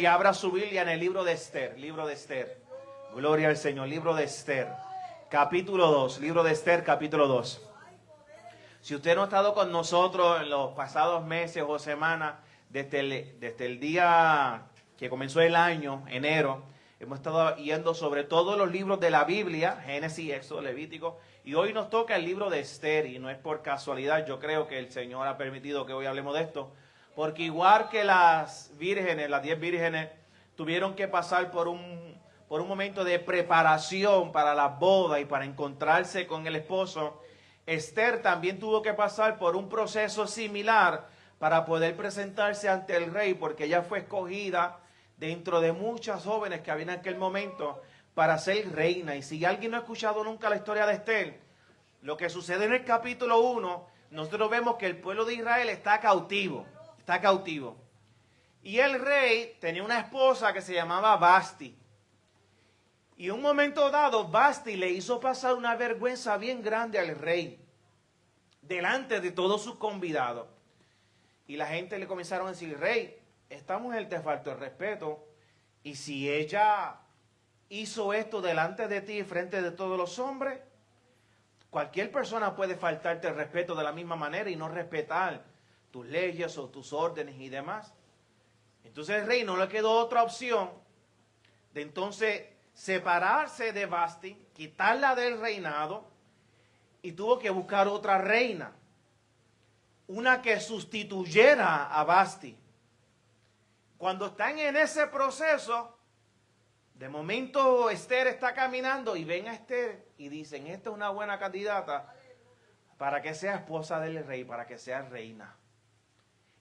Y abra su Biblia en el libro de Esther, Gloria al Señor, libro de Esther, capítulo 2, libro de Esther, capítulo 2. Si usted no ha estado con nosotros en los pasados meses o semanas, desde el día que comenzó el año, enero, hemos estado yendo sobre todos los libros de la Biblia, Génesis, Éxodo, Levítico, y hoy nos toca el libro de Esther, y no es por casualidad, yo creo que el Señor ha permitido que hoy hablemos de esto, porque igual que las vírgenes, las 10 vírgenes, tuvieron que pasar por un momento de preparación para la boda y para encontrarse con el esposo, Esther también tuvo que pasar por un proceso similar para poder presentarse ante el rey, porque ella fue escogida dentro de muchas jóvenes que había en aquel momento para ser reina. Y si alguien no ha escuchado nunca la historia de Esther, lo que sucede en el capítulo 1, nosotros vemos que el pueblo de Israel está cautivo. Y el rey tenía una esposa que se llamaba Vasti. Y en un momento dado, Vasti le hizo pasar una vergüenza bien grande al rey, delante de todos sus convidados. Y la gente le comenzaron a decir: rey, esta mujer te faltó el respeto. Y si ella hizo esto delante de ti, frente de todos los hombres, cualquier persona puede faltarte el respeto de la misma manera y no respetar tus leyes o tus órdenes y demás. Entonces el rey no le quedó otra opción de entonces separarse de Vasti, quitarla del reinado, y tuvo que buscar otra reina, una que sustituyera a Vasti. Cuando están en ese proceso, de momento Esther está caminando y ven a Esther y dicen: esta es una buena candidata para que sea esposa del rey, para que sea reina.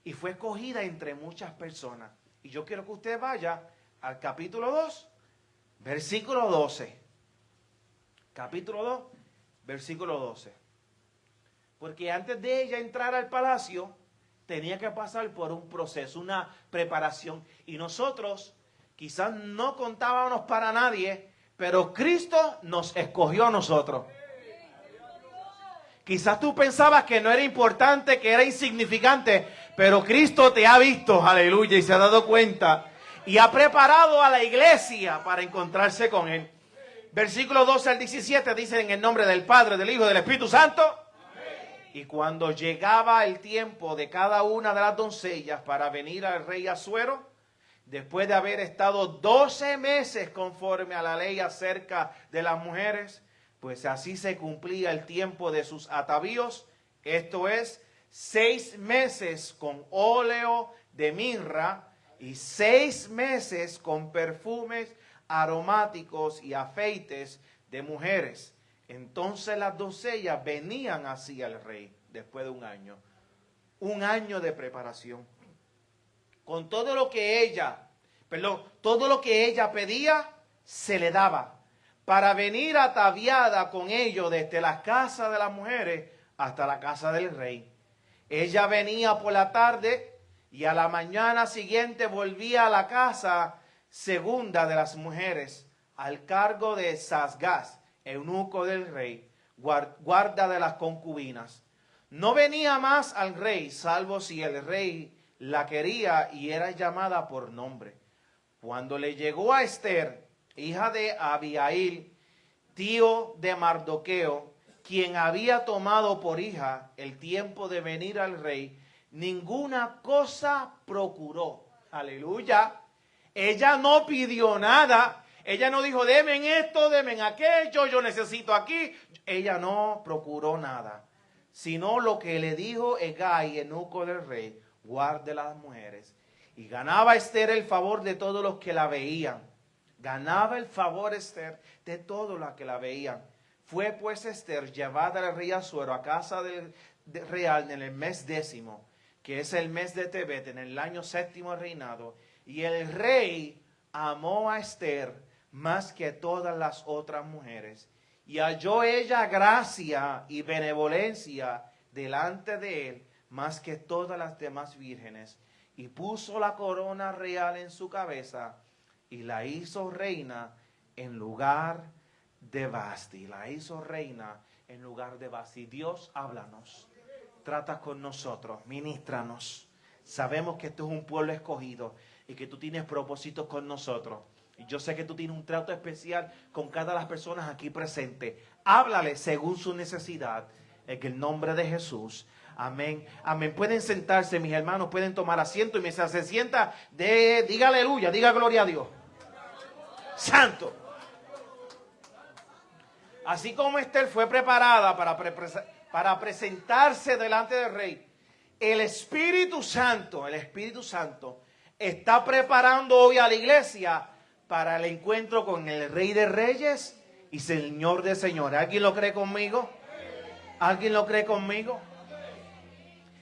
Y fue escogida entre muchas personas. Y yo quiero que usted vaya al capítulo 2, versículo 12. Capítulo 2, versículo 12. Porque antes de ella entrar al palacio, tenía que pasar por un proceso, una preparación. Y nosotros quizás no contábamos para nadie, pero Cristo nos escogió a nosotros. Quizás tú pensabas que no era importante, que era insignificante, pero Cristo te ha visto, aleluya, y se ha dado cuenta y ha preparado a la iglesia para encontrarse con Él. Versículo 12 al 17 dice: en el nombre del Padre, del Hijo y del Espíritu Santo. Amén. Y cuando llegaba el tiempo de cada una de las doncellas para venir al rey Asuero, después de haber estado 12 meses conforme a la ley acerca de las mujeres, pues así se cumplía el tiempo de sus atavíos, esto es, 6 meses con óleo de mirra y 6 meses con perfumes aromáticos y afeites de mujeres. Entonces las doncellas venían así al rey después de un año de preparación. Con todo lo que ella pedía, se le daba, para venir ataviada con ellos desde la casa de las mujeres hasta la casa del rey. Ella venía por la tarde y a la mañana siguiente volvía a la casa segunda de las mujeres, al cargo de Sasgás, eunuco del rey, guarda de las concubinas. No venía más al rey, salvo si el rey la quería y era llamada por nombre. Cuando le llegó a Esther, hija de Abihail, tío de Mardoqueo, quien había tomado por hija el tiempo de venir al rey, ninguna cosa procuró. Aleluya. Ella no pidió nada. Ella no dijo: demen esto, demen aquello, yo necesito aquí. Ella no procuró nada, sino lo que le dijo Hegai, eunuco del rey: guarde las mujeres. Y ganaba Esther el favor de todos los que la veían. Ganaba el favor Esther de todos los que la veían. Fue pues Esther llevada al rey Asuero a casa del real en el mes 10, que es el mes de Tebet, en el año 7 reinado. Y el rey amó a Esther más que todas las otras mujeres. Y halló ella gracia y benevolencia delante de él más que todas las demás vírgenes. Y puso la corona real en su cabeza y la hizo reina en lugar de Vasti. La hizo reina en lugar de Vasti. Dios, háblanos, trata con nosotros, ministranos. Sabemos que esto es un pueblo escogido y que tú tienes propósitos con nosotros. Y yo sé que tú tienes un trato especial con cada de las personas aquí presentes. Háblale según su necesidad, en el nombre de Jesús. Amén, amén. Pueden sentarse, mis hermanos, pueden tomar asiento. Y mientras se sienta, diga aleluya, diga gloria a Dios. Santo. Así como Esther fue preparada para presentarse delante del rey, el Espíritu Santo está preparando hoy a la iglesia para el encuentro con el Rey de Reyes y Señor de Señores. ¿Alguien lo cree conmigo? ¿Alguien lo cree conmigo?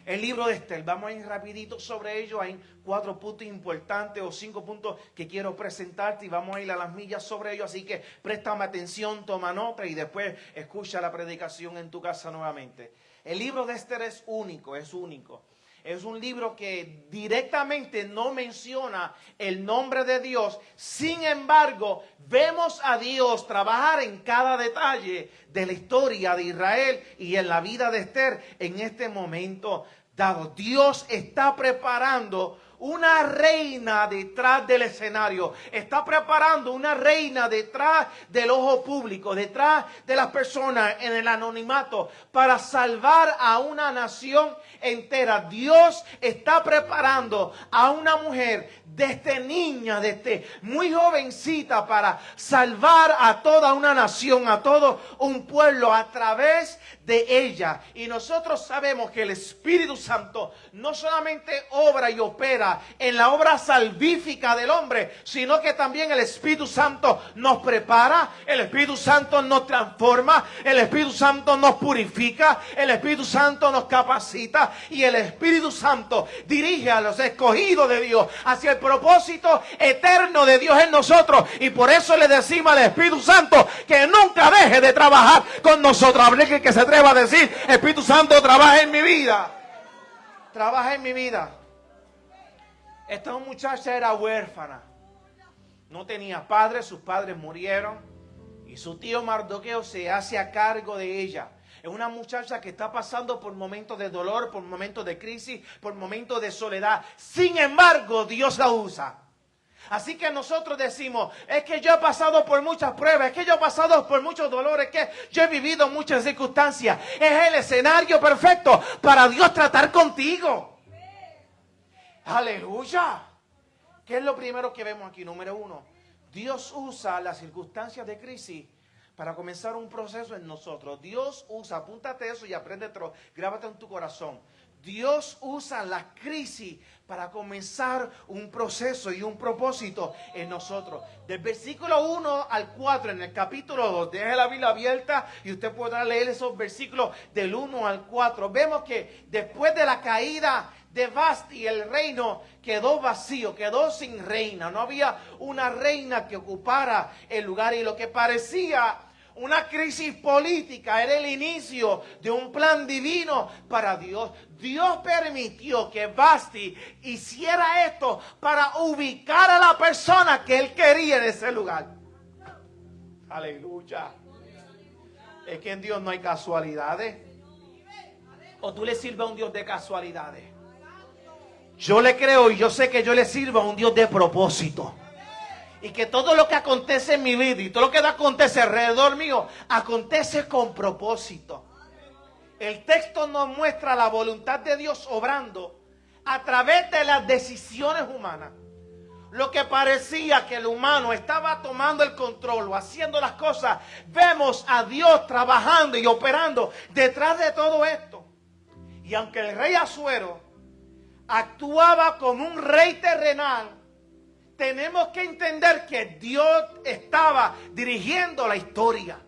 El libro de Esther, vamos a ir rapidito sobre ello. Hay 4 puntos importantes o 5 puntos que quiero presentarte y vamos a ir a las millas sobre ello. Así que préstame atención, toma nota y después escucha la predicación en tu casa nuevamente. El libro de Esther es único, es único. Es un libro que directamente no menciona el nombre de Dios. Sin embargo, vemos a Dios trabajar en cada detalle de la historia de Israel y en la vida de Esther en este momento dado. Dios está preparando una reina detrás del escenario. Está preparando una reina detrás del ojo público, detrás de las personas en el anonimato, para salvar a una nación entera. Dios está preparando a una mujer desde niña, desde muy jovencita, para salvar a toda una nación, a todo un pueblo a través de ella. Y nosotros sabemos que el Espíritu Santo no solamente obra y opera en la obra salvífica del hombre, sino que también el Espíritu Santo nos prepara, el Espíritu Santo nos transforma, el Espíritu Santo nos purifica, el Espíritu Santo nos capacita y el Espíritu Santo dirige a los escogidos de Dios hacia el propósito eterno de Dios en nosotros. Y por eso le decimos al Espíritu Santo que nunca deje de trabajar con nosotros. Habrá que se atreva a decir: Espíritu Santo, trabaja en mi vida. Trabaja en mi vida. Esta muchacha era huérfana. No tenía padres, sus padres murieron. Y su tío Mardoqueo se hace a cargo de ella. Es una muchacha que está pasando por momentos de dolor, por momentos de crisis, por momentos de soledad. Sin embargo, Dios la usa. Así que nosotros decimos: es que yo he pasado por muchas pruebas, es que yo he pasado por muchos dolores, es que yo he vivido muchas circunstancias. Es el escenario perfecto para Dios tratar contigo. Aleluya. ¿Qué es lo primero que vemos aquí? Número 1, Dios usa las circunstancias de crisis para comenzar un proceso en nosotros. Dios usa, apúntate eso y apréndetelo, grábate en tu corazón. Dios usa las crisis para comenzar un proceso y un propósito en nosotros. Del versículo 1 al 4 en el capítulo 2, deje la Biblia abierta y usted podrá leer esos versículos del 1 al 4. Vemos que después de la caída de Vasti, el reino quedó vacío, quedó sin reina. No había una reina que ocupara el lugar, y lo que parecía una crisis política era el inicio de un plan divino para Dios. Dios permitió que Vasti hiciera esto para ubicar a la persona que él quería en ese lugar. Aleluya. Es que en Dios no hay casualidades. ¿O tú le sirves a un Dios de casualidades? Yo le creo y yo sé que yo le sirvo a un Dios de propósito. Y que todo lo que acontece en mi vida y todo lo que acontece alrededor mío, acontece con propósito. El texto nos muestra la voluntad de Dios obrando a través de las decisiones humanas. Lo que parecía que el humano estaba tomando el control o haciendo las cosas, vemos a Dios trabajando y operando detrás de todo esto. Y aunque el rey Asuero actuaba como un rey terrenal, tenemos que entender que Dios estaba dirigiendo la historia.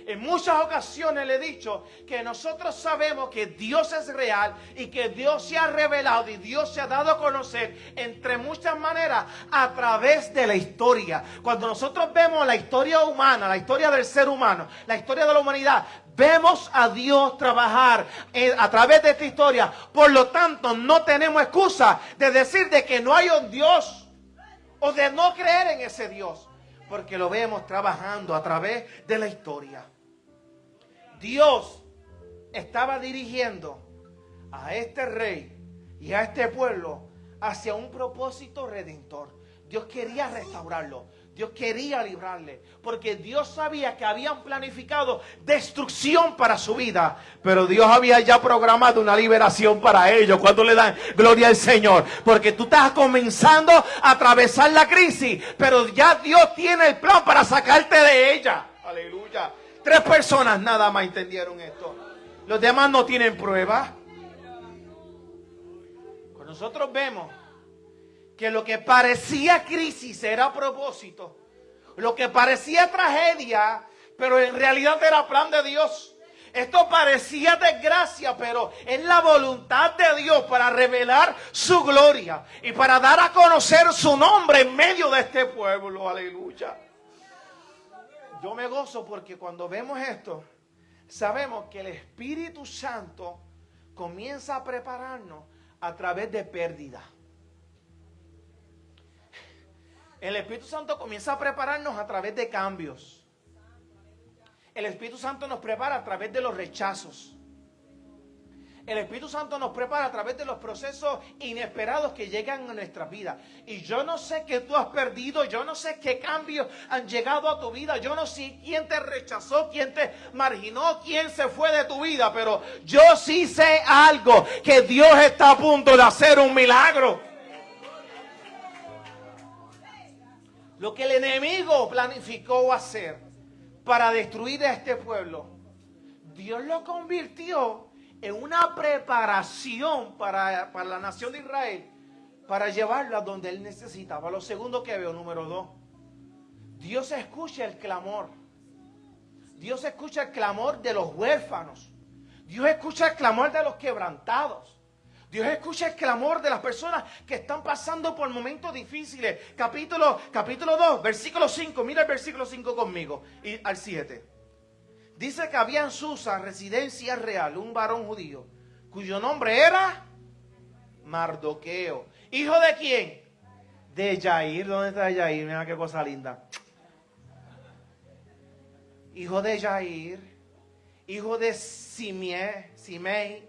En muchas ocasiones le he dicho que nosotros sabemos que Dios es real y que Dios se ha revelado y Dios se ha dado a conocer entre muchas maneras a través de la historia. Cuando nosotros vemos la historia humana, la historia del ser humano, la historia de la humanidad, vemos a Dios trabajar a través de esta historia. Por lo tanto, no tenemos excusa de decir de que no hay un Dios o de no creer en ese Dios, porque lo vemos trabajando a través de la historia. Dios estaba dirigiendo a este rey y a este pueblo hacia un propósito redentor. Dios quería restaurarlo. Dios quería librarle, porque Dios sabía que habían planificado destrucción para su vida, pero Dios había ya programado una liberación para ellos. ¿Cuánto le dan gloria al Señor? Porque tú estás comenzando a atravesar la crisis, pero ya Dios tiene el plan para sacarte de ella. Aleluya. 3 personas nada más entendieron esto. Los demás no tienen prueba. Cuando nosotros vemos que lo que parecía crisis era propósito, lo que parecía tragedia, pero en realidad era plan de Dios. Esto parecía desgracia, pero es la voluntad de Dios para revelar su gloria y para dar a conocer su nombre en medio de este pueblo. Aleluya. Yo me gozo porque cuando vemos esto, sabemos que el Espíritu Santo comienza a prepararnos a través de pérdida. El Espíritu Santo comienza a prepararnos a través de cambios. El Espíritu Santo nos prepara a través de los rechazos. El Espíritu Santo nos prepara a través de los procesos inesperados que llegan a nuestras vidas. Y yo no sé qué tú has perdido, yo no sé qué cambios han llegado a tu vida, yo no sé quién te rechazó, quién te marginó, quién se fue de tu vida, pero yo sí sé algo, que Dios está a punto de hacer un milagro. Lo que el enemigo planificó hacer para destruir a este pueblo, Dios lo convirtió en una preparación para la nación de Israel, para llevarla donde Él necesitaba. Lo segundo que veo, número 2, Dios escucha el clamor. Dios escucha el clamor de los huérfanos. Dios escucha el clamor de los quebrantados. Dios escucha el clamor de las personas que están pasando por momentos difíciles. Capítulo 2, versículo 5. Mira el versículo 5 conmigo. Y al 7. Dice que había en Susa, residencia real, un varón judío, cuyo nombre era Mardoqueo. ¿Hijo de quién? De Yair. ¿Dónde está Yair? Mira qué cosa linda. Hijo de Yair. Hijo de Simei.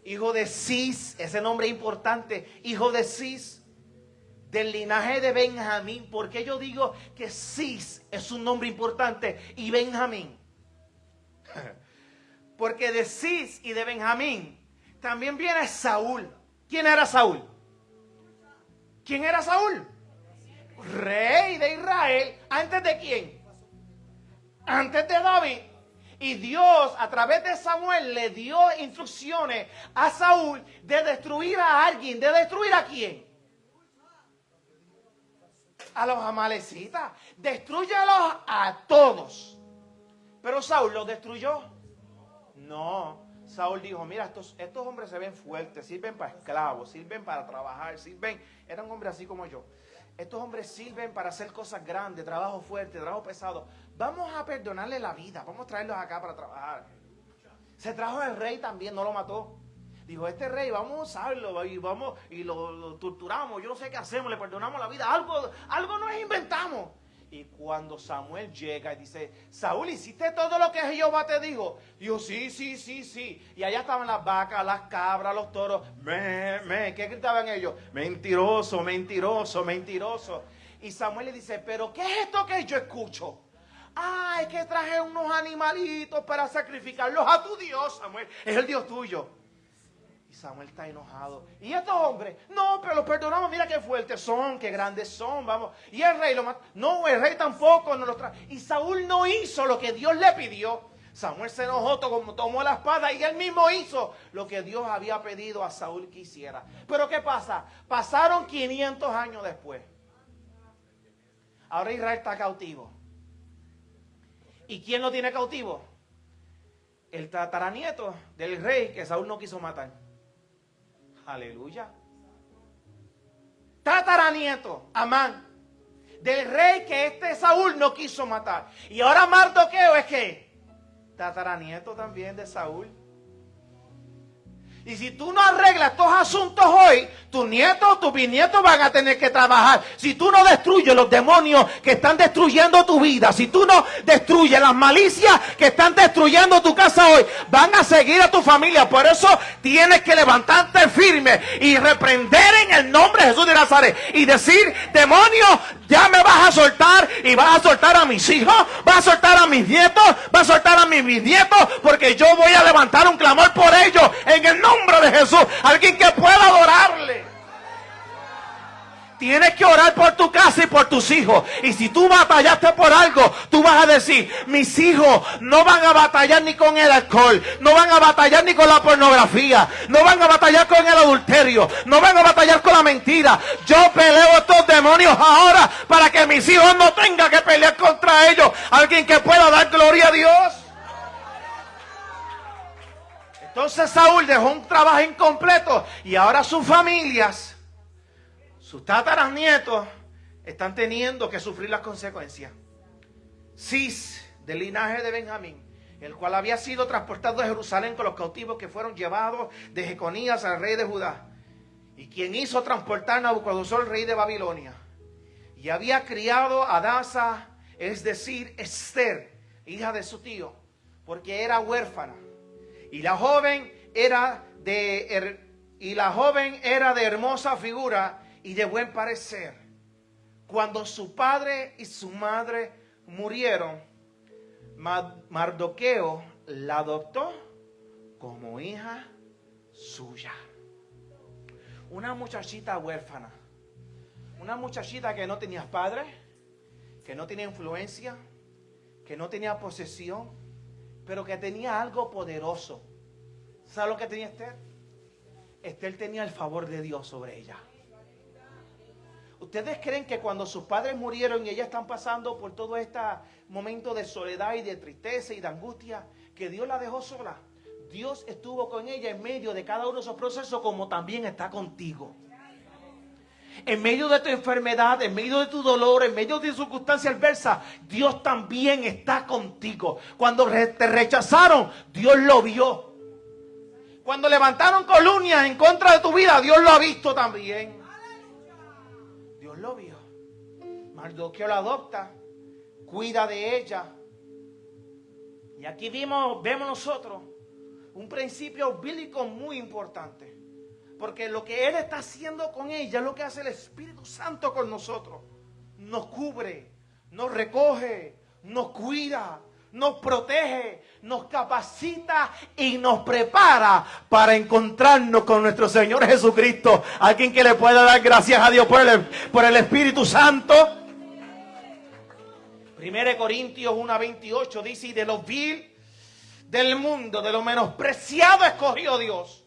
Hijo de Cis, ese nombre importante, hijo de Cis, del linaje de Benjamín. ¿Por qué yo digo que Cis es un nombre importante y Benjamín? Porque de Cis y de Benjamín también viene Saúl. ¿Quién era Saúl? ¿Quién era Saúl? Rey de Israel. ¿Antes de quién? Antes de David. Y Dios, a través de Samuel, le dio instrucciones a Saúl de destruir a alguien. ¿De destruir a quién? A los amalecitas. Destrúyelos a todos. Pero Saúl los destruyó. No. Saúl dijo, mira, estos hombres se ven fuertes, sirven para esclavos, sirven para trabajar, eran hombres así como yo. Estos hombres sirven para hacer cosas grandes, trabajo fuerte, trabajo pesado. Vamos a perdonarle la vida, vamos a traerlos acá para trabajar. Se trajo el rey también, no lo mató. Dijo, este rey, vamos a usarlo y lo torturamos, yo no sé qué hacemos, le perdonamos la vida, algo nos inventamos. Y cuando Samuel llega y dice, Saúl, ¿hiciste todo lo que Jehová te dijo? Dijo, sí. Y allá estaban las vacas, las cabras, los toros. ¿Qué gritaban ellos? Mentiroso. Y Samuel le dice, ¿pero qué es esto que yo escucho? Es que traje unos animalitos para sacrificarlos a tu Dios, Samuel. Es el Dios tuyo. Y Samuel está enojado. ¿Y estos hombres? No, pero los perdonamos. Mira qué fuertes son, qué grandes son. Vamos. Y el rey lo mató. No, el rey tampoco nos los trajo. Y Saúl no hizo lo que Dios le pidió. Samuel se enojó, tomó la espada y él mismo hizo lo que Dios había pedido a Saúl que hiciera. Pero ¿qué pasa? Pasaron 500 años después. Ahora Israel está cautivo. ¿Y quién lo tiene cautivo? El tataranieto del rey que Saúl no quiso matar. Aleluya. Tataranieto, Amán, del rey que Saúl no quiso matar. Y ahora Mardoqueo es que tataranieto también de Saúl. Y si tú no arreglas estos asuntos hoy, tus nietos, tus bisnietos van a tener que trabajar. Si tú no destruyes los demonios que están destruyendo tu vida, si tú no destruyes las malicias que están destruyendo tu casa hoy, van a seguir a tu familia. Por eso tienes que levantarte firme y reprender en el nombre de Jesús de Nazaret y decir: demonio, ya me vas a soltar, y vas a soltar a mis hijos, vas a soltar a mis nietos, vas a soltar a mis bisnietos, porque yo voy a levantar un clamor por ellos en el nombre de Jesús. Alguien que pueda adorarle. Tienes que orar por tu casa y por tus hijos. Y si tú batallaste por algo, tú vas a decir: mis hijos no van a batallar ni con el alcohol, no van a batallar ni con la pornografía, no van a batallar con el adulterio, no van a batallar con la mentira. Yo peleo estos demonios ahora para que mis hijos no tengan que pelear contra ellos. Alguien que pueda dar gloria a Dios. Entonces Saúl dejó un trabajo incompleto y ahora sus familias, sus tataranietos, están teniendo que sufrir las consecuencias. Cis, del linaje de Benjamín, el cual había sido transportado de Jerusalén con los cautivos que fueron llevados de Jeconías al rey de Judá, y quien hizo transportar a Nabucodonosor, rey de Babilonia, y había criado a Adasa, es decir, Esther, hija de su tío, porque era huérfana, y la joven era de hermosa figura y de buen parecer. Cuando su padre y su madre murieron, Mardoqueo la adoptó como hija suya. Una muchachita huérfana, una muchachita que no tenía padre, que no tenía influencia, que no tenía posesión, pero que tenía algo poderoso. ¿Sabe lo que tenía Esther? Esther tenía el favor de Dios sobre ella. ¿Ustedes creen que cuando sus padres murieron y ellas están pasando por todo este momento de soledad y de tristeza y de angustia, que Dios la dejó sola? Dios estuvo con ella en medio de cada uno de esos procesos, como también está contigo. En medio de tu enfermedad, en medio de tu dolor, en medio de circunstancias adversas, Dios también está contigo. Cuando te rechazaron, Dios lo vio. Cuando levantaron calumnias en contra de tu vida, Dios lo ha visto también. Dios lo vio. Mardoqueo la adopta, cuida de ella. Y aquí vemos nosotros un principio bíblico muy importante. Porque lo que Él está haciendo con ella es lo que hace el Espíritu Santo con nosotros. Nos cubre, nos recoge, nos cuida, nos protege, nos capacita y nos prepara para encontrarnos con nuestro Señor Jesucristo. Alguien que le pueda dar gracias a Dios por el Espíritu Santo. 1 Corintios 1:28 dice: y de lo vil del mundo, de lo menospreciado escogió Dios,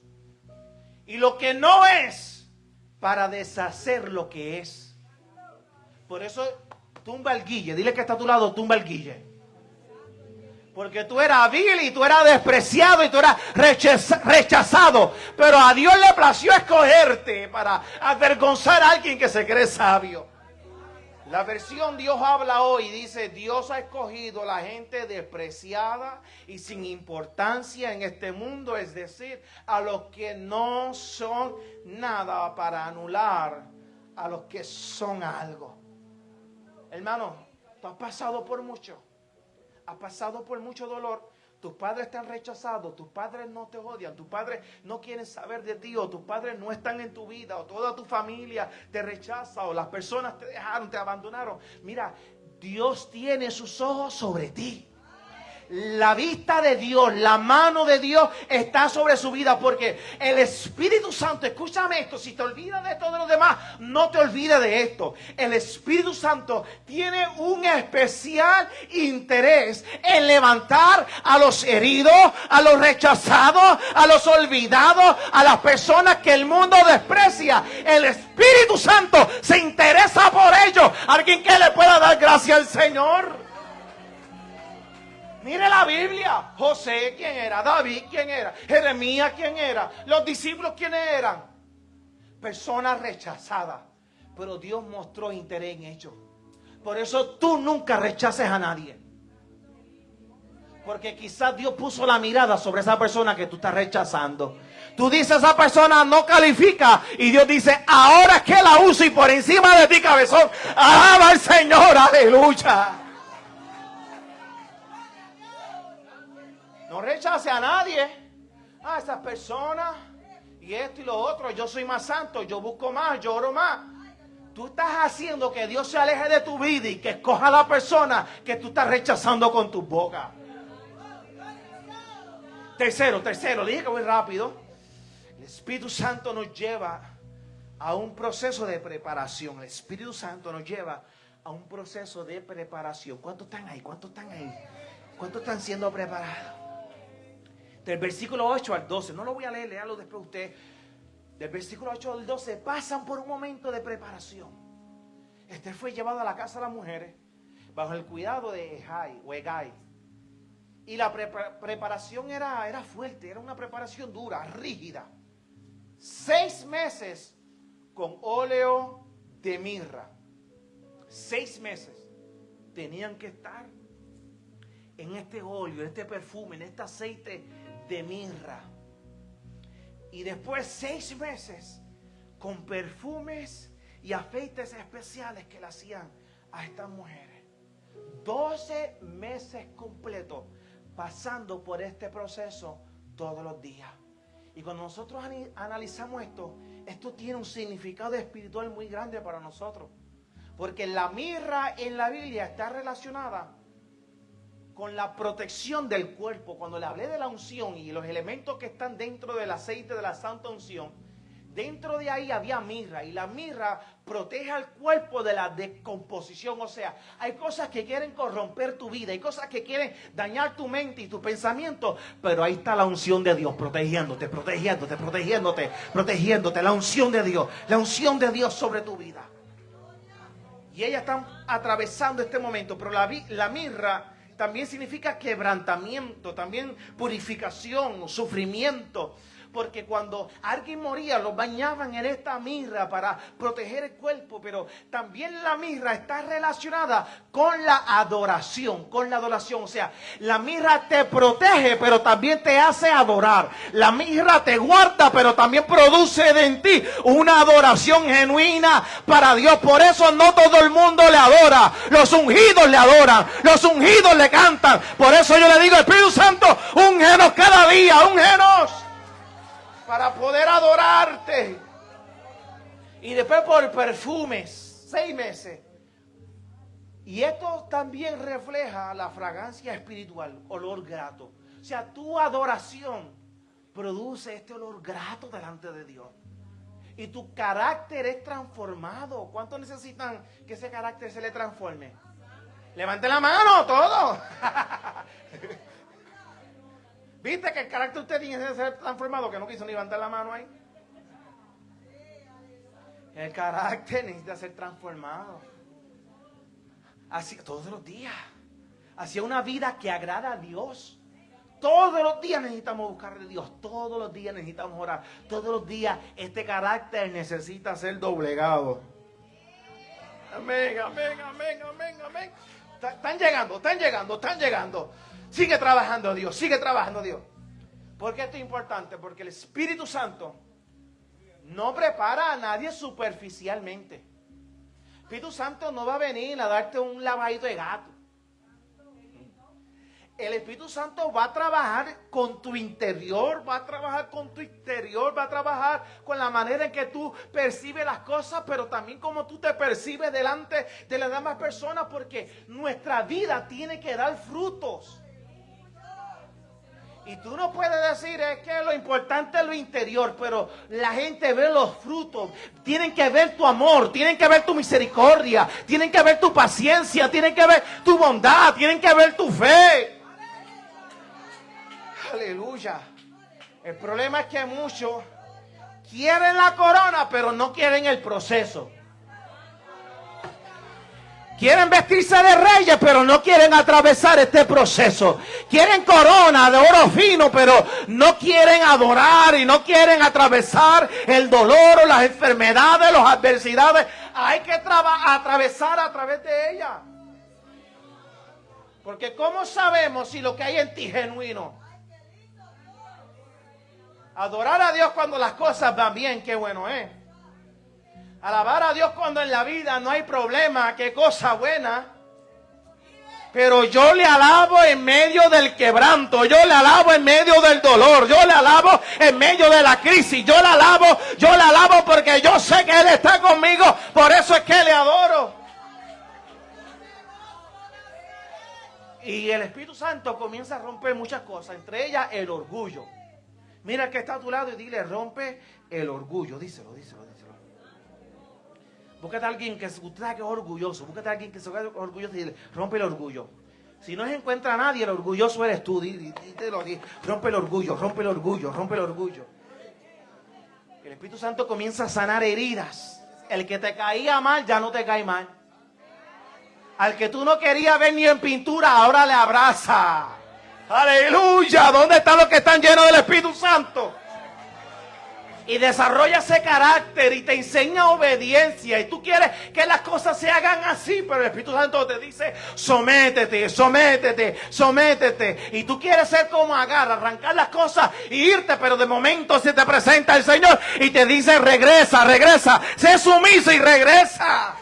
y lo que no es, para deshacer lo que es. Por eso tumba el guille. Dile que está a tu lado: tumba el guille. Porque tú eras vil y tú eras despreciado y tú eras rechazado. Pero a Dios le plació escogerte para avergonzar a alguien que se cree sabio. La versión Dios habla hoy dice: Dios ha escogido a la gente despreciada y sin importancia en este mundo, es decir, a los que no son nada, para anular a los que son algo. Hermano, tú has pasado por mucho. Has pasado por mucho dolor. Tus padres te han rechazado, tus padres no te odian, tus padres no quieren saber de ti, o tus padres no están en tu vida, o toda tu familia te rechaza, o las personas te dejaron, te abandonaron. Mira, Dios tiene sus ojos sobre ti. La vista de Dios, la mano de Dios está sobre su vida, porque el Espíritu Santo, escúchame esto, si te olvidas de todo lo demás, no te olvides de esto. El Espíritu Santo tiene un especial interés en levantar a los heridos, a los rechazados, a los olvidados, a las personas que el mundo desprecia. El Espíritu Santo se interesa por ellos. Alguien que le pueda dar gracias al Señor. Mire la Biblia. José, ¿quién era? David, ¿quién era? Jeremías, ¿quién era? Los discípulos, ¿quiénes eran? Personas rechazadas. Pero Dios mostró interés en ellos. Por eso tú nunca rechaces a nadie. Porque quizás Dios puso la mirada sobre esa persona que tú estás rechazando. Tú dices, esa persona no califica. Y Dios dice, ahora es que la uso y por encima de ti, cabezón. Alaba al Señor, aleluya. No rechace a nadie. Esas personas y esto y lo otro. Yo soy más santo, yo busco más, yo oro más. Tú estás haciendo que Dios se aleje de tu vida y que escoja a la persona que tú estás rechazando con tu boca. Tercero, dije que voy rápido. El Espíritu Santo nos lleva a un proceso de preparación. El Espíritu Santo nos lleva a un proceso de preparación. ¿Cuántos están ahí? ¿Cuántos están ahí? ¿Cuántos están siendo preparados? Del versículo 8 al 12. No lo voy a leer, léalo después usted. Del versículo 8 al 12 pasan por un momento de preparación. Esther fue llevado a la casa de las mujeres bajo el cuidado de Hegai. Y la preparación era fuerte, era una preparación dura, rígida. 6 meses con óleo de mirra. 6 meses tenían que estar en este óleo, en este perfume, en este aceite de mirra. Y después 6 meses con perfumes y aceites especiales que le hacían a estas mujeres. 12 meses completos pasando por este proceso todos los días. Y cuando nosotros analizamos esto tiene un significado espiritual muy grande para nosotros. Porque la mirra en la Biblia está relacionada con la protección del cuerpo. Cuando le hablé de la unción y los elementos que están dentro del aceite de la santa unción, dentro de ahí había mirra, y la mirra protege al cuerpo de la descomposición. O sea, hay cosas que quieren corromper tu vida, hay cosas que quieren dañar tu mente y tu pensamiento, pero ahí está la unción de Dios protegiéndote, la unción de Dios sobre tu vida. Y ellas están atravesando este momento, pero la mirra también significa quebrantamiento, también purificación, sufrimiento. Porque cuando alguien moría, los bañaban en esta mirra para proteger el cuerpo. Pero también la mirra está relacionada con la adoración. O sea, la mirra te protege, pero también te hace adorar. La mirra te guarda, pero también produce en ti una adoración genuina para Dios. Por eso no todo el mundo le adora. Los ungidos le adoran. Los ungidos le cantan. Por eso yo le digo, Espíritu Santo, úngenos cada día, úngenos, para poder adorarte. Y después por perfumes, 6 meses. Y esto también refleja la fragancia espiritual, olor grato. O sea, tu adoración produce este olor grato delante de Dios. Y tu carácter es transformado. ¿Cuántos necesitan que ese carácter se le transforme? Levanten la mano, todos. ¿Viste que el carácter de usted tiene que ser transformado? Que no quiso ni levantar la mano ahí. El carácter necesita ser transformado. Así todos los días. Hacia una vida que agrada a Dios. Todos los días necesitamos buscar de Dios. Todos los días necesitamos orar. Todos los días este carácter necesita ser doblegado. Amén, amén, amén, amén, amén. Están llegando. Sigue trabajando Dios. ¿Por qué esto es importante? Porque el Espíritu Santo no prepara a nadie superficialmente. El Espíritu Santo no va a venir a darte un lavadito de gato. El Espíritu Santo va a trabajar con tu interior, va a trabajar con tu exterior, va a trabajar con la manera en que tú percibes las cosas, pero también como tú te percibes delante de las demás personas, porque nuestra vida tiene que dar frutos. Y tú no puedes decir, es que lo importante es lo interior, pero la gente ve los frutos. Tienen que ver tu amor, tienen que ver tu misericordia, tienen que ver tu paciencia, tienen que ver tu bondad, tienen que ver tu fe. Aleluya. El problema es que muchos quieren la corona, pero no quieren el proceso. Quieren vestirse de reyes, pero no quieren atravesar este proceso. Quieren corona de oro fino, pero no quieren adorar y no quieren atravesar el dolor o las enfermedades, las adversidades. Hay que atravesar a través de ella. Porque ¿cómo sabemos si lo que hay en ti es genuino? Adorar a Dios cuando las cosas van bien, qué bueno es. Alabar a Dios cuando en la vida no hay problema, qué cosa buena. Pero yo le alabo en medio del quebranto, yo le alabo en medio del dolor, yo le alabo en medio de la crisis, yo le alabo porque yo sé que Él está conmigo, por eso es que le adoro. Y el Espíritu Santo comienza a romper muchas cosas, entre ellas el orgullo. Mira el que está a tu lado y dile, rompe el orgullo, díselo. Búscate a alguien que usted sabe que es orgulloso. Búscate a alguien que se orgulloso y dile, rompe el orgullo. Si no se encuentra a nadie, el orgulloso eres tú. Rompe el orgullo, rompe el orgullo, rompe el orgullo. El Espíritu Santo comienza a sanar heridas. El que te caía mal, ya no te cae mal. Al que tú no querías ver ni en pintura, ahora le abraza. Aleluya. ¿Dónde están los que están llenos del Espíritu Santo? Y desarrolla ese carácter y te enseña obediencia. Y tú quieres que las cosas se hagan así, pero el Espíritu Santo te dice, sométete. Y tú quieres ser como Agar, arrancar las cosas y irte, pero de momento se te presenta el Señor y te dice, regresa. Sé sumiso y regresa.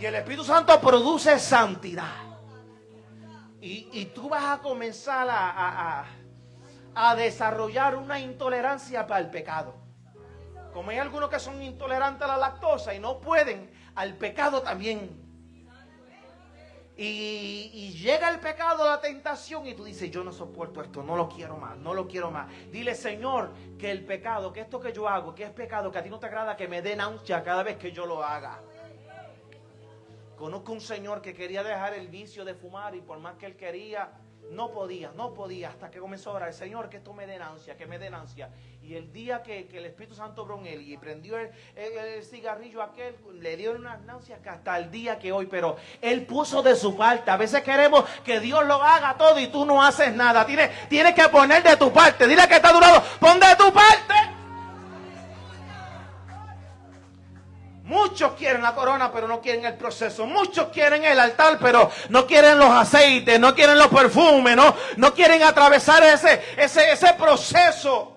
Y el Espíritu Santo produce santidad. Y tú vas a comenzar a desarrollar una intolerancia para el pecado. Como hay algunos que son intolerantes a la lactosa y no pueden, al pecado también. Y llega el pecado, la tentación, y tú dices, yo no soporto esto, no lo quiero más. Dile, Señor, que el pecado, que esto que yo hago, que es pecado, que a ti no te agrada, que me dé náusea cada vez que yo lo haga. Conozco un señor que quería dejar el vicio de fumar y por más que él quería, no podía, hasta que comenzó a orar, Señor, que esto me dé náusea. Y el día que el Espíritu Santo obró en él y prendió el cigarrillo aquel, le dio unas náuseas que hasta el día que hoy, pero él puso de su parte. A veces queremos que Dios lo haga todo y tú no haces nada. Tienes que poner de tu parte. Dile que está a tu lado, pon de tu parte. Muchos quieren la corona, pero no quieren el proceso. Muchos quieren el altar, pero no quieren los aceites, no quieren los perfumes, no quieren atravesar ese proceso.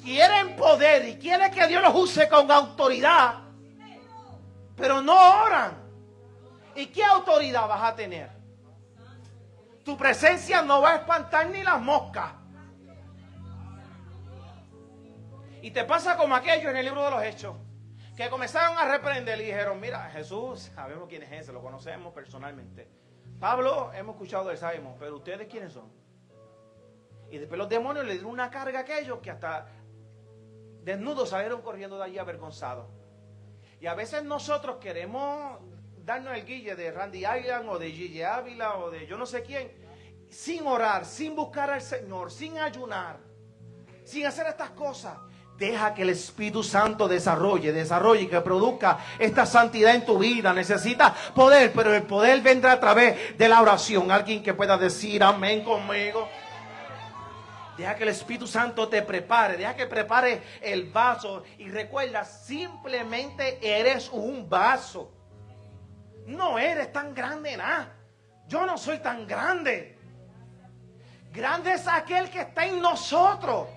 Quieren poder y quieren que Dios los use con autoridad, pero no oran. ¿Y qué autoridad vas a tener? Tu presencia no va a espantar ni las moscas. Y te pasa como aquello en el libro de los Hechos, que comenzaron a reprender y dijeron, mira, Jesús, sabemos quién es ese, lo conocemos personalmente. Pablo, hemos escuchado de él, sabemos, pero ¿ustedes quiénes son? Y después los demonios le dieron una carga a aquellos que hasta desnudos salieron corriendo de allí avergonzados. Y a veces nosotros queremos darnos el guille de Randy Island o de Gigi Ávila o de yo no sé quién, sin orar, sin buscar al Señor, sin ayunar, sin hacer estas cosas. Deja que el Espíritu Santo desarrolle y que produzca esta santidad en tu vida. Necesitas poder, pero el poder vendrá a través de la oración. Alguien que pueda decir amén conmigo. Deja que el Espíritu Santo te prepare. Deja que prepare el vaso. Y recuerda, simplemente eres un vaso. No eres tan grande nada. Yo no soy tan grande. Grande es aquel que está en nosotros.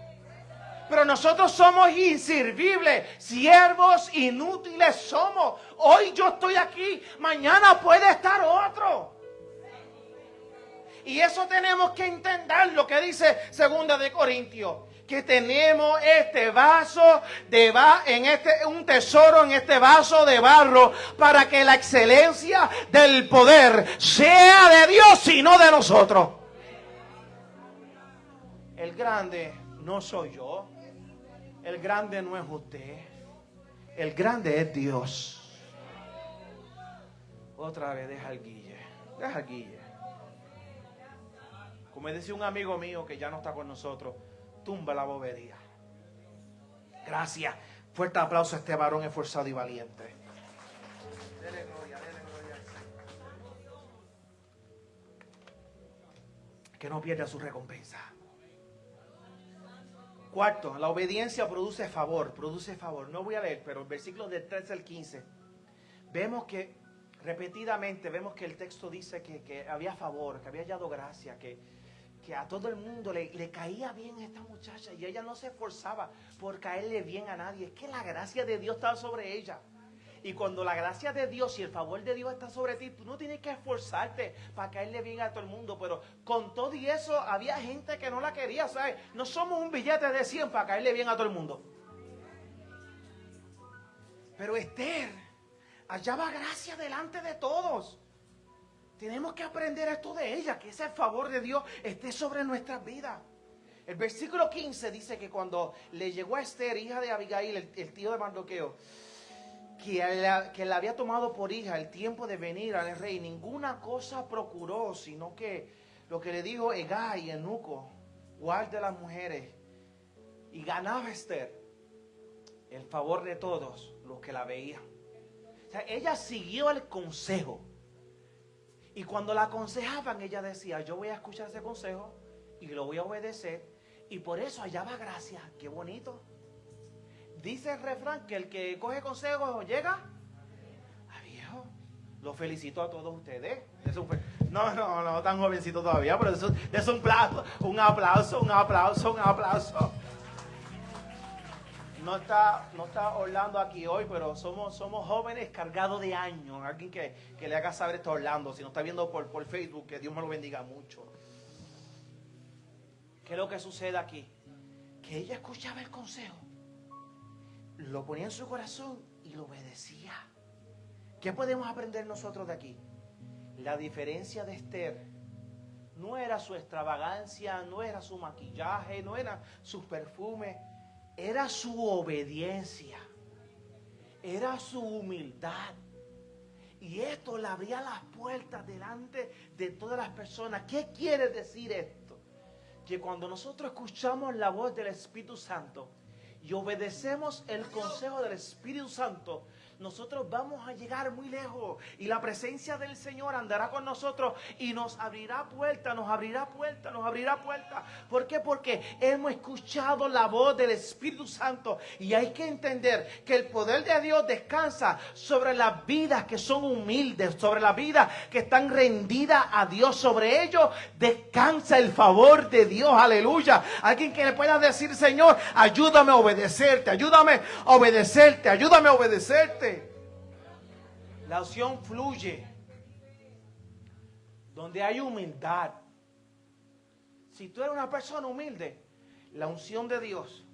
Pero nosotros somos inservibles, siervos inútiles somos. Hoy yo estoy aquí, mañana puede estar otro. Y eso tenemos que entender lo que dice 2 de Corintios. Que tenemos este vaso un tesoro en este vaso de barro para que la excelencia del poder sea de Dios y no de nosotros. El grande no soy yo. El grande no es usted. El grande es Dios. Otra vez, deja el guille. Como decía un amigo mío que ya no está con nosotros, tumba la bobería. Gracias. Fuerte aplauso a este varón esforzado y valiente. Dele gloria. Que no pierda su recompensa. Cuarto, la obediencia produce favor. No voy a leer, pero el versículo del 13 al 15. Vemos que repetidamente, el texto dice que había favor, que había hallado gracia, que que a todo el mundo le caía bien esta muchacha y ella no se esforzaba por caerle bien a nadie. Es que la gracia de Dios estaba sobre ella. Y cuando la gracia de Dios y el favor de Dios está sobre ti, tú no tienes que esforzarte para caerle bien a todo el mundo. Pero con todo y eso había gente que no la quería, ¿sabes? No somos un billete de 100 para caerle bien a todo el mundo. Pero Esther hallaba gracia delante de todos. Tenemos que aprender esto de ella, que ese favor de Dios esté sobre nuestras vidas. El versículo 15 dice que cuando le llegó a Esther, hija de Abigail, el tío de Mardoqueo, que la había tomado por hija el tiempo de venir al rey, ninguna cosa procuró, sino que lo que le dijo Hegai, eunuco, guarda de las mujeres, y ganaba Esther el favor de todos los que la veían. O sea, ella siguió el consejo. Y cuando la aconsejaban, ella decía, yo voy a escuchar ese consejo y lo voy a obedecer. Y por eso hallaba gracia. Qué bonito. Dice el refrán que el que coge consejos llega a viejo. Lo felicito a todos ustedes. No tan jovencito todavía, pero eso es un aplauso. No está Orlando aquí hoy, pero somos jóvenes cargados de años. Alguien que le haga saber esto a Orlando. Si nos está viendo por Facebook, que Dios me lo bendiga mucho. ¿Qué es lo que sucede aquí? Que ella escuchaba el consejo, lo ponía en su corazón y lo obedecía. ¿Qué podemos aprender nosotros de aquí? La diferencia de Esther no era su extravagancia, no era su maquillaje, no era sus perfumes. Era su obediencia, era su humildad. Y esto le abría las puertas delante de todas las personas. ¿Qué quiere decir esto? Que cuando nosotros escuchamos la voz del Espíritu Santo y obedecemos el consejo del Espíritu Santo, nosotros vamos a llegar muy lejos y la presencia del Señor andará con nosotros y nos abrirá puertas. ¿Por qué? Porque hemos escuchado la voz del Espíritu Santo y hay que entender que el poder de Dios descansa sobre las vidas que son humildes, sobre las vidas que están rendidas a Dios. Sobre ellos descansa el favor de Dios. Aleluya. Alguien que le pueda decir, Señor, ayúdame a obedecerte, ayúdame a obedecerte. La unción fluye donde hay humildad. Si tú eres una persona humilde, la unción de Dios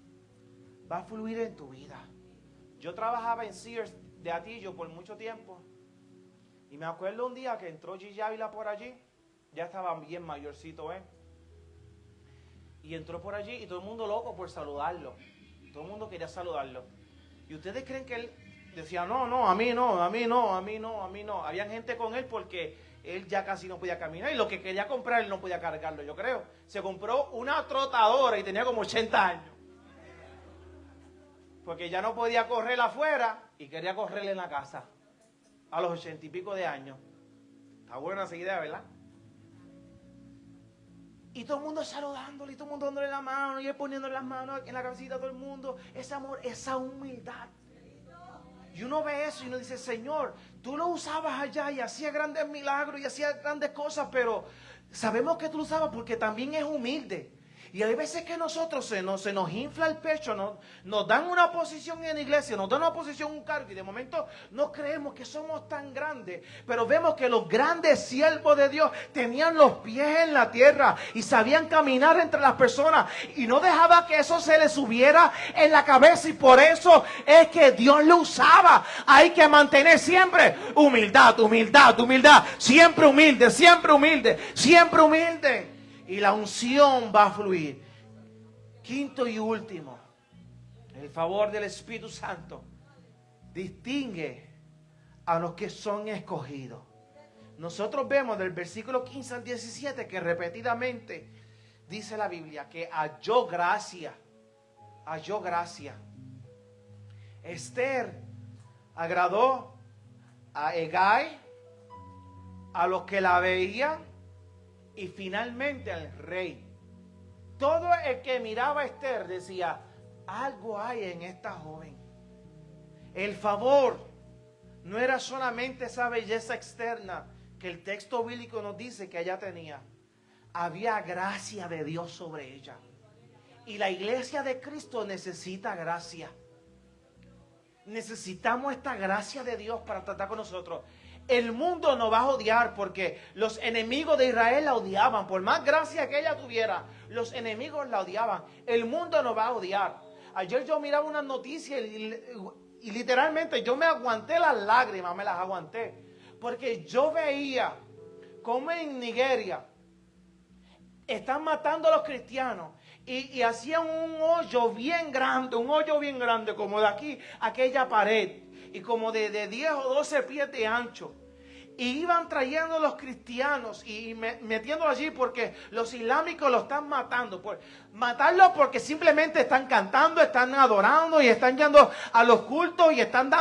va a fluir en tu vida. Yo trabajaba en Sears de Atillo por mucho tiempo y me acuerdo un día que entró Gigi Ávila por allí. Ya estaba bien mayorcito, y entró por allí y todo el mundo loco por saludarlo. Todo el mundo quería saludarlo. ¿Y ustedes creen que él decía, no, a mí no? Habían gente con él porque él ya casi no podía caminar y lo que quería comprar él no podía cargarlo, yo creo. Se compró una trotadora y tenía como 80 años. Porque ya no podía correr afuera y quería correr en la casa. A los 80 y pico de años. Está buena esa idea, ¿verdad? Y todo el mundo saludándole, y todo el mundo dándole la mano, y él poniéndole las manos en la cabecita a todo el mundo. Ese amor, esa humildad. Y uno ve eso y uno dice, Señor, tú lo usabas allá y hacía grandes milagros y hacía grandes cosas, pero sabemos que tú lo usabas porque también es humilde. Y hay veces que nosotros se nos infla el pecho, nos dan una posición en la iglesia, nos dan una posición, un cargo, y de momento no creemos que somos tan grandes. Pero vemos que los grandes siervos de Dios tenían los pies en la tierra y sabían caminar entre las personas y no dejaba que eso se les subiera en la cabeza, y por eso es que Dios lo usaba. Hay que mantener siempre humildad, siempre humilde. Y la unción va a fluir. Quinto y último, el favor del Espíritu Santo distingue a los que son escogidos. Nosotros vemos del versículo 15 al 17 que repetidamente dice la Biblia que halló gracia. Esther agradó a Hegai, a los que la veían, y finalmente al rey. Todo el que miraba a Esther decía, algo hay en esta joven. El favor no era solamente esa belleza externa que el texto bíblico nos dice que ella tenía. había gracia de Dios sobre ella. Y la iglesia de Cristo necesita gracia. Necesitamos esta gracia de Dios para tratar con nosotros. El mundo nos va a odiar porque los enemigos de Israel la odiaban. Por más gracia que ella tuviera, los enemigos la odiaban. El mundo nos va a odiar. Ayer yo miraba una noticia y literalmente yo me aguanté las lágrimas, me las aguanté. Porque yo veía cómo en Nigeria están matando a los cristianos. Y hacían un hoyo bien grande, como de aquí, aquella pared, y como de 10 o 12 pies de ancho. Y iban trayendo a los cristianos y metiéndolos allí porque los islámicos lo están matando. Matarlos porque simplemente están cantando, están adorando y están yendo a los cultos y están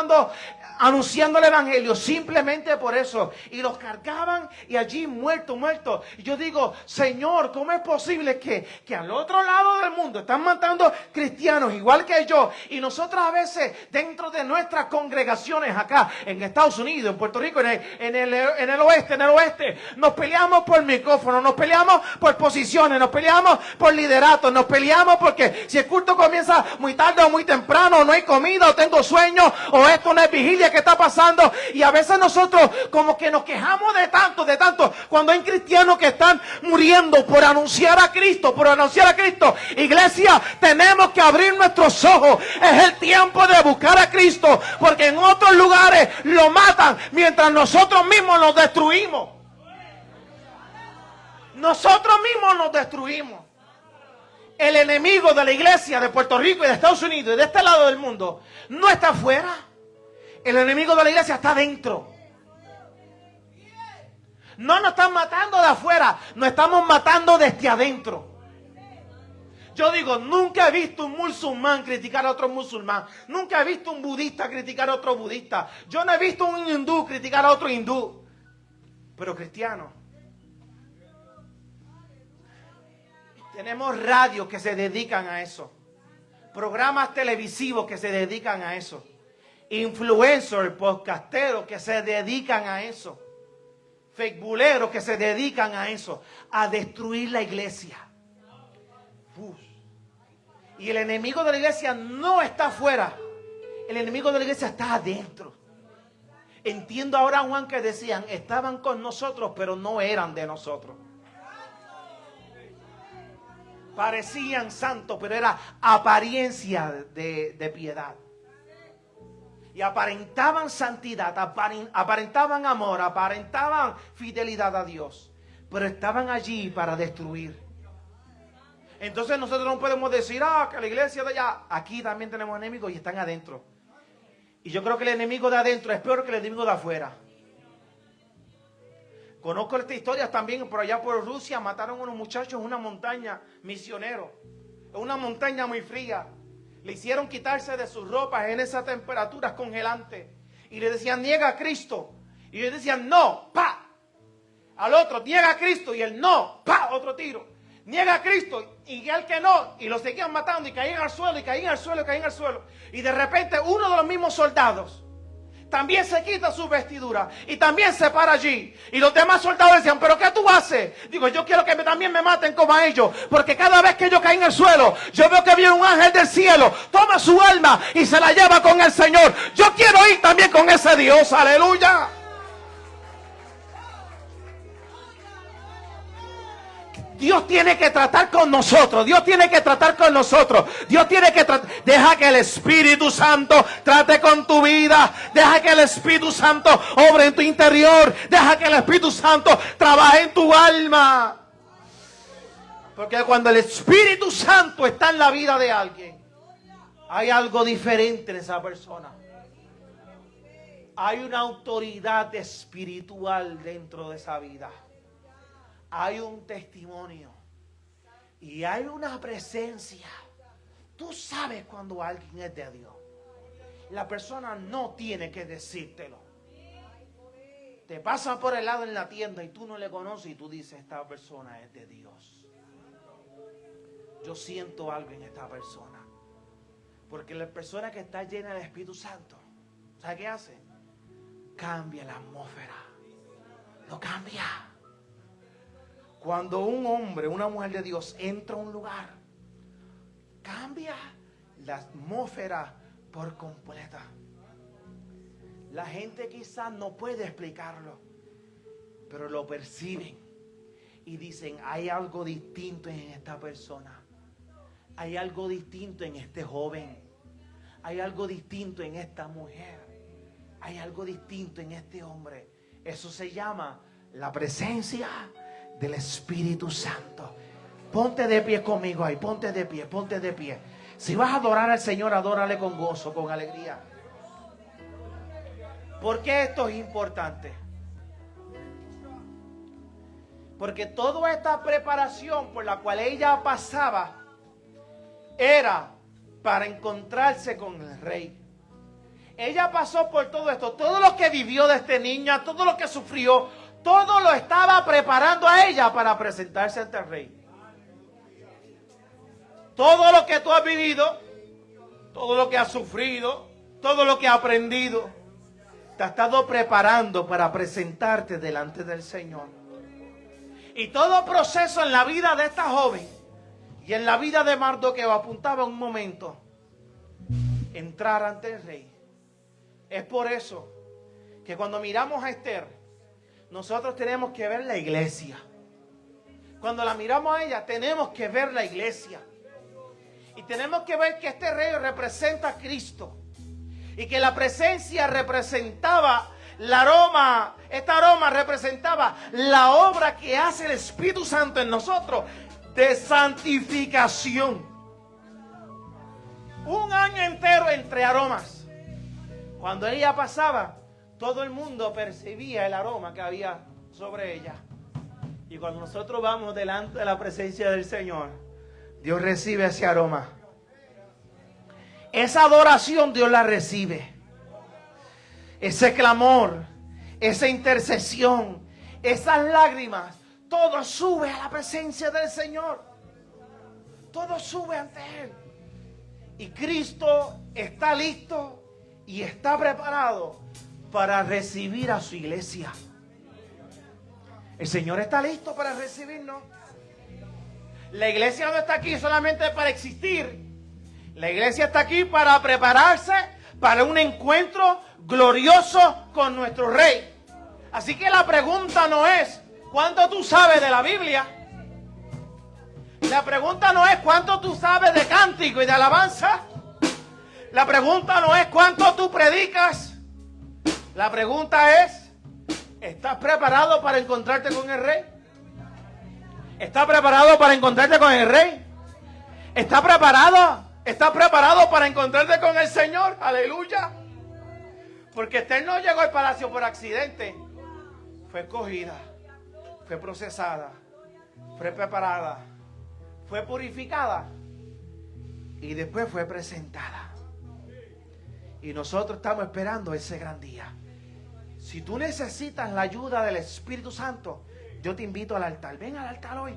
anunciando el evangelio, simplemente por eso. Y los cargaban y allí muertos. Y yo digo, Señor, ¿cómo es posible que al otro lado del mundo están matando cristianos igual que yo? Y nosotros a veces dentro de nuestras congregaciones acá en Estados Unidos, en Puerto Rico, en el oeste, nos peleamos por micrófono, nos peleamos por posiciones, nos peleamos por liderato, nos peleamos porque si el culto comienza muy tarde o muy temprano, o no hay comida, o tengo sueño, o esto no es vigilia que está pasando. Y a veces nosotros como que nos quejamos de tanto, cuando hay cristianos que están muriendo por anunciar a Cristo, Iglesia, tenemos que abrir nuestros ojos. Es el tiempo de buscar a Cristo, porque en otros lugares lo matan mientras nosotros mismos nos destruimos. El enemigo de la iglesia de Puerto Rico y de Estados Unidos y de este lado del mundo no está afuera. El enemigo de la iglesia está dentro. No nos están matando de afuera, nos estamos matando desde adentro. Yo digo, nunca he visto un musulmán criticar a otro musulmán. Nunca he visto un budista criticar a otro budista. Yo no he visto un hindú criticar a otro hindú. Pero cristianos. Tenemos radios que se dedican a eso. Programas televisivos que se dedican a eso. Influencers, podcasteros que se dedican a eso. Facebooleros que se dedican a eso. A destruir la iglesia. Y el enemigo de la iglesia no está afuera. El enemigo de la iglesia está adentro. Entiendo ahora, Juan, que decían, estaban con nosotros, pero no eran de nosotros. Parecían santos, pero era apariencia de piedad. Y aparentaban santidad, aparentaban amor, aparentaban fidelidad a Dios. Pero estaban allí para destruir. Entonces nosotros no podemos decir, que la iglesia de allá. Aquí también tenemos enemigos y están adentro. Y yo creo que el enemigo de adentro es peor que el enemigo de afuera. Conozco estas historias también por allá por Rusia. Mataron a unos muchachos en una montaña, misioneros. En una montaña muy fría. Le hicieron quitarse de sus ropas en esas temperaturas congelantes. Y le decían, niega a Cristo. Y ellos decían, no, pa. Al otro, niega a Cristo. Y él, no, pa, otro tiro. Niega a Cristo. Y el que no. Y lo seguían matando. Y caían al suelo, y caían al suelo, y caían al suelo. Y de repente uno de los mismos soldados también se quita su vestidura y también se para allí. Y los demás soldados decían, ¿pero qué tú haces? Digo, yo quiero que también me maten como a ellos. Porque cada vez que ellos caen en el suelo, yo veo que viene un ángel del cielo, toma su alma y se la lleva con el Señor. Yo quiero ir también con ese Dios, aleluya. Dios tiene que tratar con nosotros. Deja que deja que el Espíritu Santo trate con tu vida. Deja que el Espíritu Santo obre en tu interior. Deja que el Espíritu Santo trabaje en tu alma. Porque cuando el Espíritu Santo está en la vida de alguien, hay algo diferente en esa persona. Hay una autoridad espiritual dentro de esa vida. Hay un testimonio y hay una presencia. Tú sabes cuando alguien es de Dios. La persona no tiene que decírtelo. Te pasan por el lado en la tienda y tú no le conoces y tú dices, esta persona es de Dios. Yo siento algo en esta persona. Porque la persona que está llena del Espíritu Santo, ¿sabe qué hace? Cambia la atmósfera. Lo cambia. Cuando un hombre, una mujer de Dios entra a un lugar, cambia la atmósfera por completa. La gente quizás no puede explicarlo, pero lo perciben y dicen, hay algo distinto en esta persona. Hay algo distinto en este joven. Hay algo distinto en esta mujer. Hay algo distinto en este hombre. Eso se llama la presencia del Espíritu Santo. Ponte de pie conmigo ahí, ponte de pie, ponte de pie. Si vas a adorar al Señor, adórale con gozo, con alegría. ¿Por qué esto es importante? Porque toda esta preparación por la cual ella pasaba era para encontrarse con el rey. Ella pasó por todo esto, todo lo que vivió de esta niña, todo lo que sufrió, todo lo estaba preparando a ella para presentarse ante el rey. Todo lo que tú has vivido, todo lo que has sufrido, todo lo que has aprendido, te ha estado preparando para presentarte delante del Señor. Y todo proceso en la vida de esta joven y en la vida de Mardoqueo apuntaba a un momento: entrar ante el rey. Es por eso que cuando miramos a Esther, nosotros tenemos que ver la iglesia. Cuando la miramos a ella, tenemos que ver la iglesia. Y tenemos que ver que este rey representa a Cristo. Y que la presencia representaba el aroma. Este aroma representaba la obra que hace el Espíritu Santo en nosotros de santificación. Un año entero entre aromas. Cuando ella pasaba, todo el mundo percibía el aroma que había sobre ella. Y cuando nosotros vamos delante de la presencia del Señor, Dios recibe ese aroma. Esa adoración Dios la recibe. Ese clamor, esa intercesión, esas lágrimas, todo sube a la presencia del Señor. Todo sube ante Él. Y Cristo está listo y está preparado para recibir a su iglesia. El Señor está listo para recibirnos. La iglesia no está aquí solamente para existir. La iglesia está aquí para prepararse para un encuentro glorioso con nuestro Rey. Así que la pregunta no es ¿cuánto tú sabes de la Biblia? La pregunta no es ¿cuánto tú sabes de cántico y de alabanza? La pregunta no es ¿cuánto tú predicas? La pregunta es ¿estás preparado para encontrarte con el Rey? ¿Estás preparado para encontrarte con el Rey? ¿Estás preparado? ¿Estás preparado para encontrarte con el Señor? Aleluya. Porque Esther no llegó al palacio por accidente. Fue escogida, fue procesada, fue preparada, fue purificada y después fue presentada. Y nosotros estamos esperando ese gran día. Si tú necesitas la ayuda del Espíritu Santo, yo te invito al altar. Ven al altar hoy.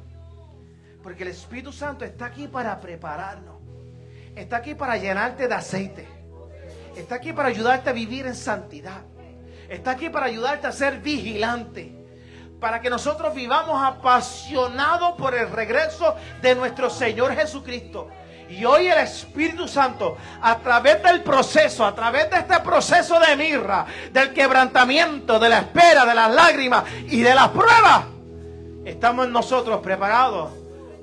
Porque el Espíritu Santo está aquí para prepararnos. Está aquí para llenarte de aceite. Está aquí para ayudarte a vivir en santidad. Está aquí para ayudarte a ser vigilante. Para que nosotros vivamos apasionados por el regreso de nuestro Señor Jesucristo. Y hoy el Espíritu Santo, a través del proceso, a través de este proceso de mirra, del quebrantamiento, de la espera, de las lágrimas y de las pruebas, estamos nosotros preparados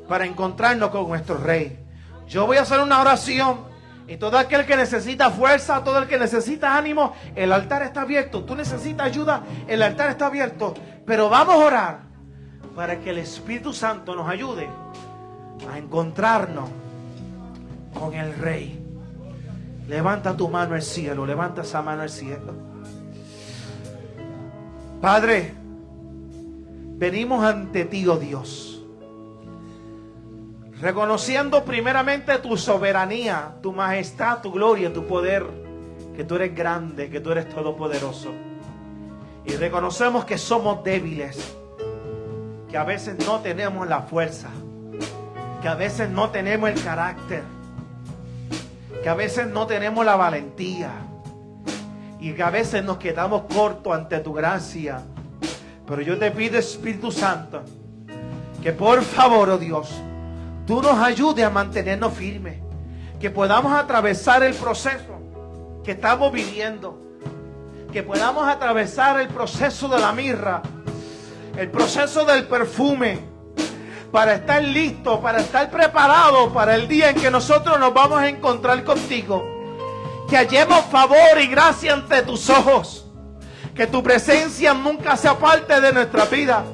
para encontrarnos con nuestro Rey. Yo voy a hacer una oración y todo aquel que necesita fuerza, todo el que necesita ánimo, el altar está abierto. Tú necesitas ayuda, el altar está abierto. Pero vamos a orar para que el Espíritu Santo nos ayude a encontrarnos con el Rey. Levanta tu mano al cielo, levanta esa mano al cielo. Padre, venimos ante ti, oh Dios, reconociendo primeramente tu soberanía, tu majestad, tu gloria, tu poder, que tú eres grande, que tú eres todopoderoso. Y reconocemos que somos débiles, que a veces no tenemos la fuerza, que a veces no tenemos el carácter, que a veces no tenemos la valentía y que a veces nos quedamos cortos ante tu gracia. Pero yo te pido, Espíritu Santo, Que por favor, oh Dios, tú nos ayudes a mantenernos firmes. Que podamos atravesar el proceso que estamos viviendo. Que podamos atravesar el proceso de la mirra, el proceso del perfume, para estar listos, para estar preparados para el día en que nosotros nos vamos a encontrar contigo. Que hallemos favor y gracia ante tus ojos. Que tu presencia nunca sea parte de nuestra vida.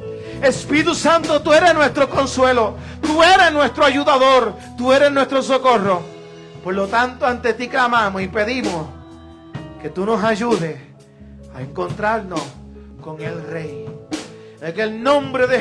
Espíritu Santo, tú eres nuestro consuelo, tú eres nuestro ayudador, tú eres nuestro socorro. Por lo tanto, ante ti clamamos y pedimos que tú nos ayudes a encontrarnos con el Rey. En el nombre de Jesús.